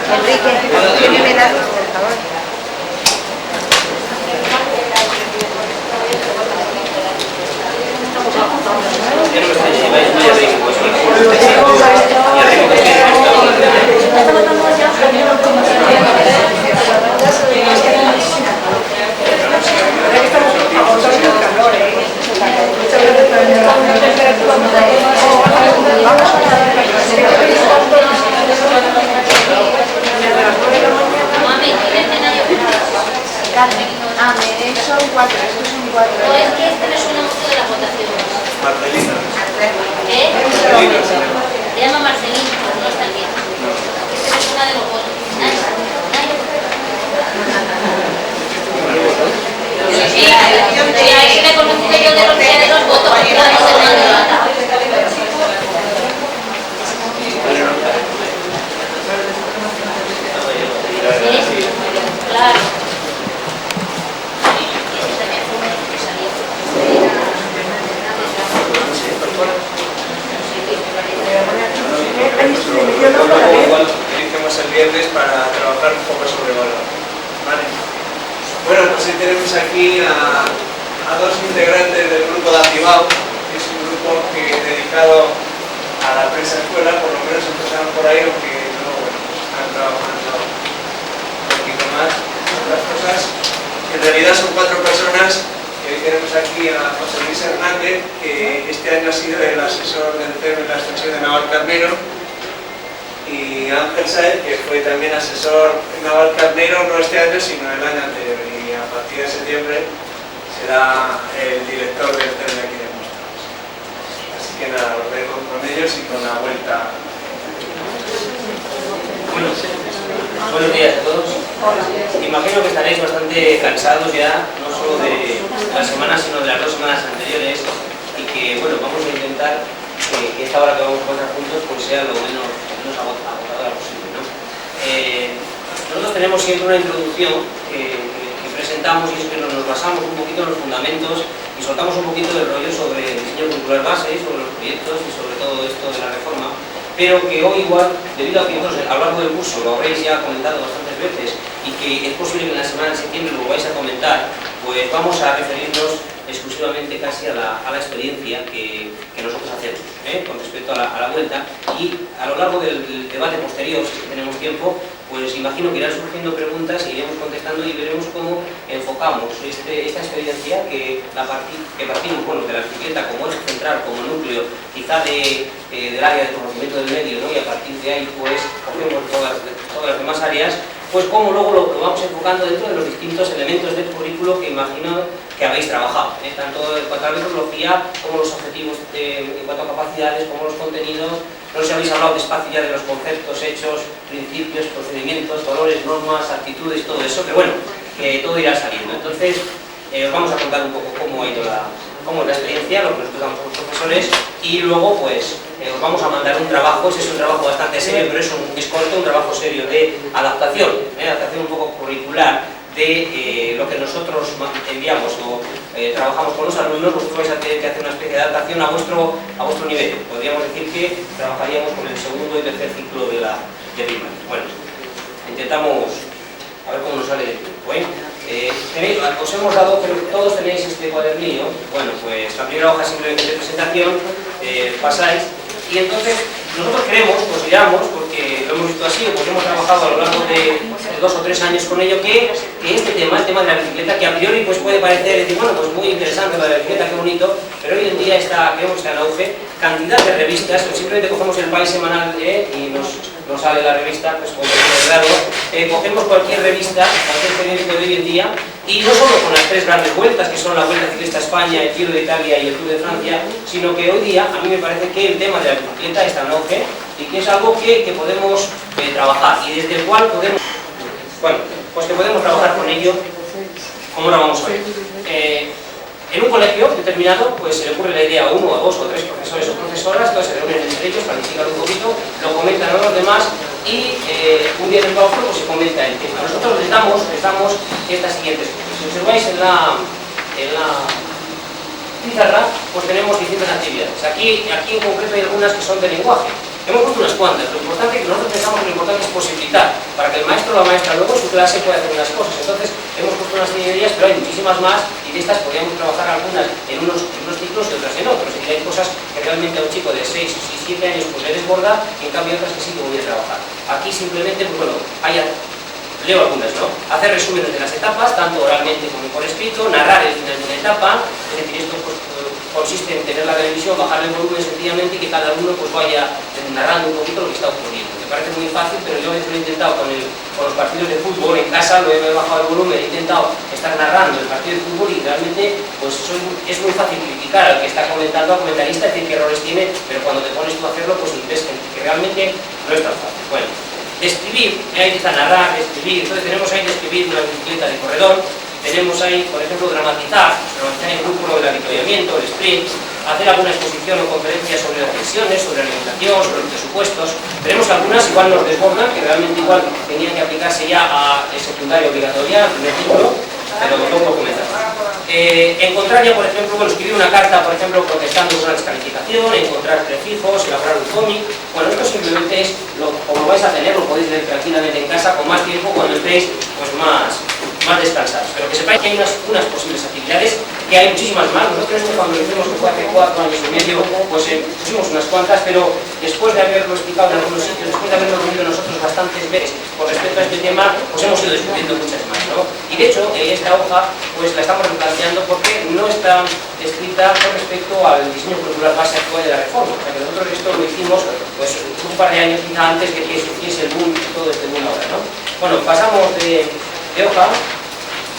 Enrique, tiene datos, por favor. Son 4, estos son 4. No, es que este me suena mucho de la votación. Marcelina. ¿Eh? Marcelina. Se llama Marcelino, no está aquí. Este me suena de los votos. Sí, ahí me he conocido yo de los votos, porque no sé nada. Claro. Igual hicimos el viernes para trabajar un poco sobre valor. ¿Vale? Bueno, pues hoy tenemos aquí a dos integrantes del grupo de Activado, que es un grupo dedicado a la prensa escuela, por lo menos empezaron por ahí, aunque luego bueno, están trabajando un poquito más en otras cosas. En realidad son 4 personas. Hoy tenemos aquí a José Luis Hernández, que este año ha sido el asesor del CERN en la extensión de Navalcarnero, y Ángel Sáez, que fue también asesor en Navalcarnero, no este año, sino el año anterior, y a partir de septiembre será el director del CERN de aquí de Móstoles. Así que nada, os dejo con ellos y con la vuelta. Buenos días a todos. Imagino que estaréis bastante cansados ya, no solo de la semana, sino de las 2 semanas anteriores, y que, bueno, vamos a intentar que esta hora que vamos a pasar juntos pues sea lo menos agotadora posible, ¿no? Nosotros tenemos siempre una introducción que presentamos, y es que nos basamos un poquito en los fundamentos y soltamos un poquito del rollo sobre el diseño cultural base, sobre los proyectos y sobre todo esto de la reforma, pero que hoy igual, debido a que vosotros a lo largo del curso lo habréis ya comentado bastantes veces y que es posible que en la semana de septiembre lo vais a comentar, pues vamos a referirnos exclusivamente casi a la experiencia que nosotros hacemos con respecto a la vuelta, y a lo largo del debate posterior, si tenemos tiempo, pues imagino que irán surgiendo preguntas y iremos contestando y veremos cómo enfocamos esta experiencia que partimos de la bicicleta como eje central, como núcleo quizá del área de conocimiento del medio, ¿no? Y a partir de ahí pues cogemos todas las demás áreas, pues cómo luego lo vamos enfocando dentro de los distintos elementos del currículo que imagino que habéis trabajado, tanto en cuanto a la metodología como los objetivos en cuanto a capacidades, como los contenidos. No sé si habéis hablado despacio ya de los conceptos, hechos, principios, procedimientos, valores, normas, actitudes, todo eso, pero bueno, que todo irá saliendo. Entonces, os vamos a contar un poco cómo ha ido la experiencia, lo que nosotros damos a los profesores, y luego pues os vamos a mandar un trabajo. Ese es un trabajo bastante serio, pero es corto, un trabajo serio de adaptación un poco curricular de lo que nosotros enviamos o trabajamos con los alumnos. Vosotros vais a tener que hacer una especie de adaptación a vuestro nivel. Podríamos decir que trabajaríamos con el segundo y tercer ciclo de primaria. Bueno, intentamos a ver cómo nos sale el tiempo, os hemos dado, creo que todos tenéis este cuadernillo. Bueno, pues la primera hoja simplemente de presentación, pasáis, y entonces nosotros creemos, consideramos, porque lo hemos visto así, o porque hemos trabajado a lo largo de 2 o 3 años con ello, que este tema, el tema de la bicicleta, que a priori pues puede parecer, decir, bueno, pues muy interesante lo de la bicicleta, qué bonito, pero hoy en día creemos que está en auge, cantidad de revistas, pues simplemente cogemos el País semanal y nos sale la revista, pues con el grado, cogemos cualquier revista, cualquier periódico de hoy en día, y no solo con las 3 grandes vueltas, que son la Vuelta Ciclista a España, el Giro de Italia y el Tour de Francia, sino que hoy día a mí me parece que el tema de la bicicleta está en auge y que es algo que podemos trabajar y desde el cual podemos, pues que podemos trabajar con ello, como lo vamos a ver. En un colegio determinado, pues se le ocurre la idea a 1, a 2 o 3 profesores o profesoras, todos se reúnen entre ellos, planifican un poquito, lo comentan a los demás y un día en el claustro pues se comenta el tema. Nosotros les damos estas siguientes cosas. Si observáis en la pizarra, pues tenemos distintas actividades. Aquí en concreto hay algunas que son de lenguaje, Hemos puesto unas cuantas. Lo importante es que nosotros pensamos que lo importante es posibilitar para que el maestro o la maestra luego en su clase pueda hacer unas cosas. Entonces, hemos puesto unas señorías, pero hay muchísimas más y de estas podríamos trabajar algunas en unos ciclos y otras en otros. Y hay cosas que realmente a un chico de 6 y 7 años pues le desborda, y en cambio otras que sí que voy a trabajar. Aquí simplemente, pues bueno, leo algunas, ¿no? Hacer resúmenes de las etapas, tanto oralmente como por escrito, narrar el final de una etapa, es decir, esto pues, consiste en tener la televisión, bajarle el volumen sencillamente y que cada uno pues vaya narrando un poquito lo que está ocurriendo. Me parece muy fácil, pero yo a veces lo he intentado con los partidos de fútbol en casa, lo he bajado el volumen, he intentado estar narrando el partido de fútbol y realmente pues es muy fácil criticar al que está comentando, al comentarista, decir qué errores tiene, pero cuando te pones tú a hacerlo pues ves que realmente no es tan fácil. Bueno, describir, ahí está narrar, describir, entonces tenemos ahí describir una bicicleta de corredor, tenemos ahí, por ejemplo, dramatizar el grupo del avituallamiento, el sprint, hacer alguna exposición o conferencia sobre las pensiones, sobre alimentación, sobre los presupuestos. Tenemos algunas, igual nos desbordan, que realmente igual tenían que aplicarse ya a secundaria obligatoria, al primer ciclo, pero luego comenzamos. Encontrar ya, por ejemplo, bueno, escribir una carta, por ejemplo, protestando por una descalificación, encontrar prefijos, elaborar un cómic. Bueno, esto simplemente es, como vais a tener, lo podéis leer tranquilamente en casa con más tiempo cuando estéis pues, más descansados. Pero que sepáis que hay unas posibles actividades, que hay muchísimas más. Nosotros esto cuando lo hicimos que fue hace 4 años y medio, pues pusimos unas cuantas, pero después de haberlo explicado en algunos sitios, después de haberlo reunido nosotros bastantes veces con respecto a este tema, pues hemos ido descubriendo muchas más, ¿no? Y de hecho, esta hoja pues la estamos replanteando porque no está escrita con respecto al diseño curricular base actual de la reforma. O sea que nosotros esto lo hicimos pues un par de años quizá antes de que surgiese el boom y todo este boom ahora, ¿no? Bueno, pasamos de hoja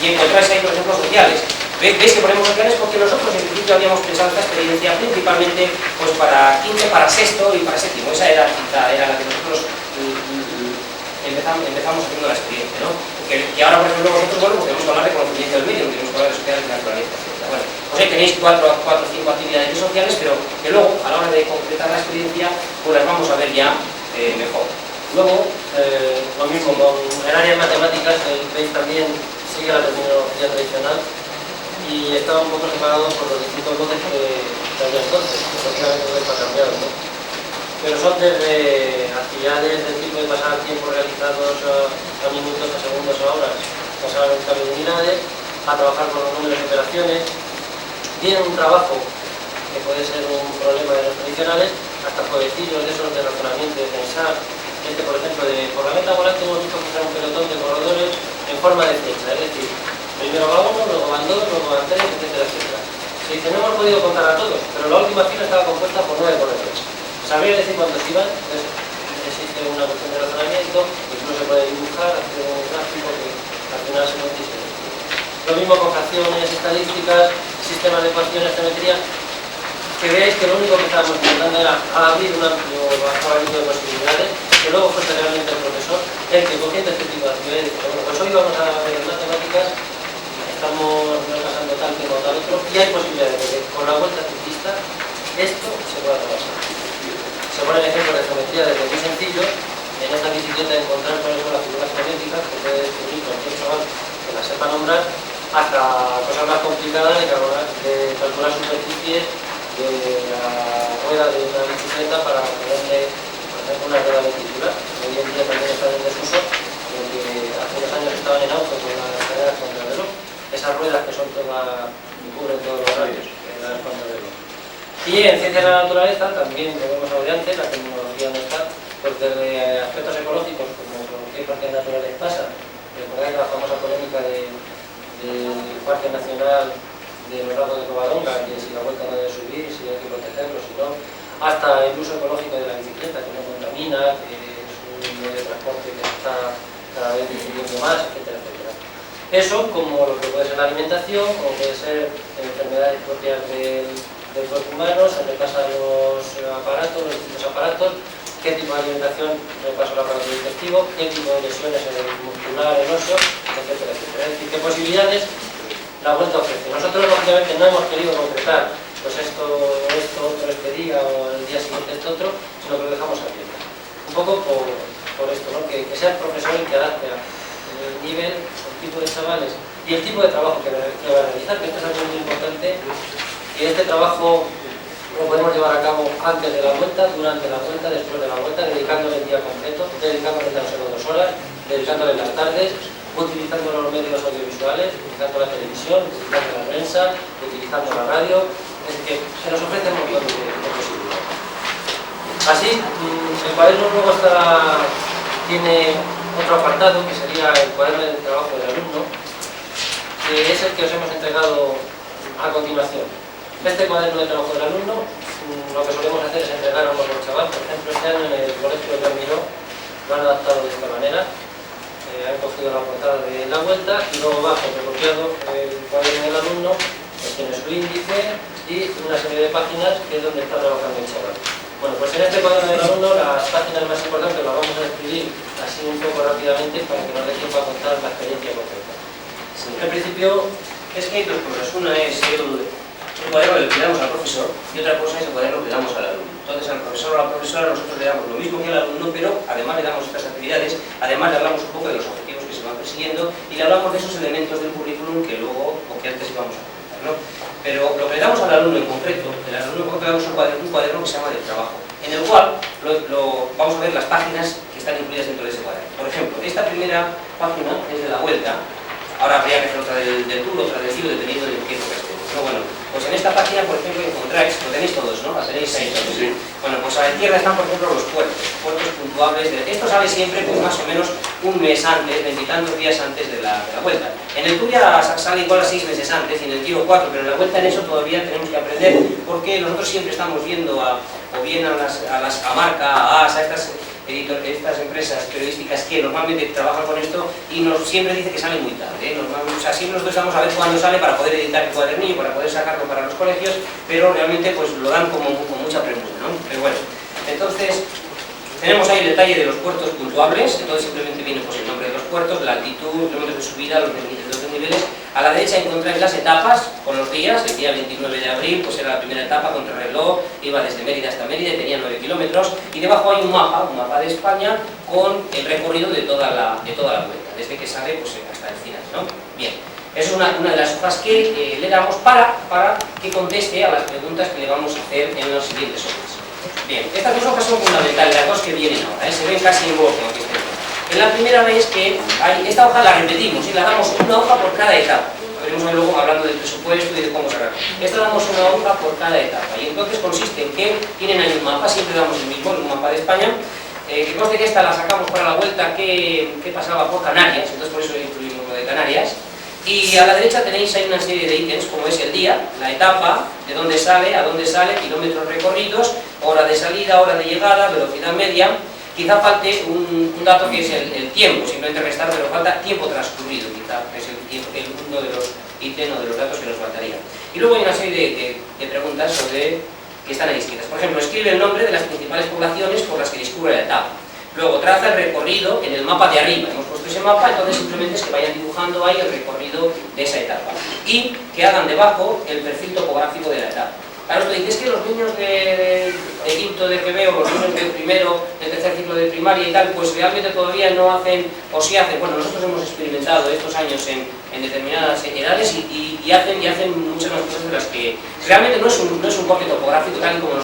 y encontráis ahí los ejemplos sociales. ¿Veis que ponemos sociales? Porque nosotros en principio habíamos pensado esta experiencia principalmente pues para 15, para sexto y para séptimo. Esa era la que nosotros empezamos haciendo la experiencia, ¿no? Que ahora, por ejemplo, vosotros, bueno, pues tenemos que hablar de conocimiento del medio, no tenemos que hablar de sociedades de naturaleza, etc. Bueno, pues ahí tenéis 4 o 5 actividades sociales, pero que luego, a la hora de completar la experiencia, pues las vamos a ver ya mejor. Luego, lo mismo, con el área de matemáticas, el PACE también sigue la terminología tradicional y está un poco separado por los distintos bloques que había entonces, que prácticamente no está cambiado, ¿no? Pero son desde actividades del tipo de pasar tiempos realizados a minutos, a segundos, a horas, pasar a un cambio de unidades, a trabajar con los números de operaciones, bien un trabajo que puede ser un problema de los tradicionales, hasta jueguecillos de esos de razonamiento, de pensar. Por ejemplo, por la meta volante hemos visto que un pelotón de corredores en forma de flecha, es decir, primero va uno, luego van dos, luego van tres, etcétera, etcétera. Se dice, no hemos podido contar a todos, pero la última fila estaba compuesta por 9 corredores. Sabría decir cuántos iban, entonces existe una cuestión de razonamiento, incluso se puede dibujar, hacer un gráfico que al final se nos dice. Lo mismo con fracciones, estadísticas, sistemas de ecuaciones, geometría, que veáis que lo único que estábamos intentando era abrir un amplio abanico de posibilidades, que luego fuese realmente el profesor el que cogiendo este tipo de actividades dice, bueno, pues hoy vamos a ver matemáticas, estamos repasando tal tema o tal otro, y hay posibilidades de que con la vuelta ciclista esto se pueda trabajar. Se ponen ejemplos de geometría desde muy sencillos, en esta bicicleta encontrar por ejemplo las figuras geométricas que puede descubrir cualquier chaval que las sepa nombrar, hasta cosas más complicadas de calcular superficies de la rueda de una bicicleta para ponerle, por ejemplo, una rueda lenticular. Hoy en día también están en desuso, porque hace unos años estaban en auto con las carreras contra el reloj. Esas ruedas que son todas, que cubren todos los radios, que dan contra el reloj. Y en ciencias de la naturaleza también, como hemos hablado antes, la tecnología no está, pues desde aspectos ecológicos, como por qué parques naturales pasa. Recordáis la famosa polémica del Parque Nacional de los Lagos de Covadonga, que si la vuelta no debe subir, si hay que protegerlo, si no, hasta el uso ecológico de la bicicleta, que no contamina, que es un medio de transporte que está cada vez difundiendo más, etcétera, etcétera. Eso, como lo que puede ser la alimentación, como puede ser enfermedades propias del cuerpo humano, se repasan los aparatos, los distintos aparatos, qué tipo de alimentación repasa el aparato digestivo, qué tipo de lesiones en el muscular, el óseo, etcétera, etcétera. Es decir, qué posibilidades la vuelta ofrece. Nosotros, lógicamente, no hemos querido concretar pues esto otro este día o el día siguiente esto otro, sino que lo dejamos abierto. Un poco por esto, ¿no? Que sea el profesor el que adapte el nivel, el tipo de chavales y el tipo de trabajo que va a realizar, que esto es algo muy importante, y este trabajo lo podemos llevar a cabo antes de la vuelta, durante la vuelta, después de la vuelta, dedicándole el día completo, dedicándole tan solo 2 horas, dedicándole las tardes, utilizando los medios audiovisuales, utilizando la televisión, utilizando la prensa, utilizando la radio, es que se nos ofrece un montón de posibilidades. Así, el cuaderno luego tiene otro apartado que sería el cuaderno de trabajo del alumno, que es el que os hemos entregado a continuación. Este cuaderno de trabajo del alumno, lo que solemos hacer es entregar a unos chavales. Por ejemplo, este año en el colegio de Gran Miró lo han adaptado de esta manera. Han cogido la portada de la vuelta y luego bajo recopiado el cuaderno del alumno, que tiene su índice y una serie de páginas que es donde está trabajando el chaval. Bueno, pues en este cuaderno del alumno las páginas más importantes las vamos a describir así un poco rápidamente para que nos dé tiempo a contar la experiencia concreta. Sí. En principio es que hay dos cosas. Una es el cuaderno que le damos al profesor y otra cosa es el cuaderno que le damos al alumno. Entonces al profesor o a la profesora nosotros le damos lo mismo que al alumno, pero además le damos estas actividades, además le hablamos un poco de los objetivos que se van persiguiendo y le hablamos de esos elementos del currículum que luego o que antes íbamos a comentar, ¿no? Pero lo que le damos al alumno en concreto, le damos un cuaderno que se llama del trabajo, en el cual vamos a ver las páginas que están incluidas dentro de ese cuaderno. Por ejemplo, esta primera página es de la vuelta. Ahora habría que hacer otra del tour, otra del tiro, dependiendo de qué época estemos. Pero bueno, pues en esta página, por ejemplo, encontráis, lo tenéis todos, ¿no? La tenéis ahí todos. Sí. Bueno, pues a la izquierda están, por ejemplo, los puertos puntuables. Esto sale siempre, pues más o menos un mes antes, 20 y tantos días antes de la vuelta. En el tour ya sale igual a 6 meses antes y en el tiro 4, pero en la vuelta en eso todavía tenemos que aprender, porque nosotros siempre estamos viendo o bien a Marca, a AS, a estas empresas periodísticas que normalmente trabajan con esto y nos siempre dice que sale muy tarde, Normalmente, o sea, siempre nosotros vamos a ver cuándo sale para poder editar el cuadernillo, para poder sacarlo para los colegios, pero realmente pues lo dan como con mucha premura, ¿no? Pero bueno, entonces tenemos ahí el detalle de los puertos puntuables, entonces simplemente viene pues el nombre de los puertos, la altitud, los kilómetros de subida, los desniveles. A la derecha encontráis las etapas con los días. El día 29 de abril pues era la primera etapa contra reloj, iba desde Mérida hasta Mérida y tenía 9 kilómetros, y debajo hay un mapa de España con el recorrido de toda la vuelta, desde que sale pues hasta el final, ¿no? Bien, esa es una de las hojas que le damos para que conteste a las preguntas que le vamos a hacer en los siguientes hojas. Bien, estas dos hojas son fundamentales, las dos que vienen ahora, se ven casi igual que aquí. En la primera vez que esta hoja la repetimos y la damos una hoja por cada etapa. Veremos luego hablando del presupuesto y de cómo sacarlo. Esta damos una hoja por cada etapa y entonces consiste en que tienen ahí un mapa, siempre damos el mismo, un mapa de España, que conste que esta la sacamos para la vuelta que pasaba por Canarias, entonces por eso incluimos lo de Canarias. Y a la derecha tenéis ahí una serie de ítems como es el día, la etapa, de dónde sale, a dónde sale, kilómetros recorridos, hora de salida, hora de llegada, velocidad media. Quizá falte un dato que es el tiempo, simplemente restar, pero falta tiempo transcurrido, quizá es uno de los ítems o de los datos que nos faltaría. Y luego hay una serie de preguntas que están ahí escritas. Por ejemplo, escribe el nombre de las principales poblaciones por las que discurre la etapa. Luego traza el recorrido en el mapa de arriba. Hemos puesto ese mapa, entonces simplemente es que vayan dibujando ahí el recorrido de esa etapa. Y que hagan debajo el perfil topográfico de la etapa. Claro, esto dice, es que los niños de quinto de GB o los niños de primero, de tercer ciclo de primaria y tal, pues realmente todavía no hacen, o sí hacen. Bueno, nosotros hemos experimentado estos años en determinadas edades y hacen muchas más cosas de las que realmente no es un corte topográfico tal y como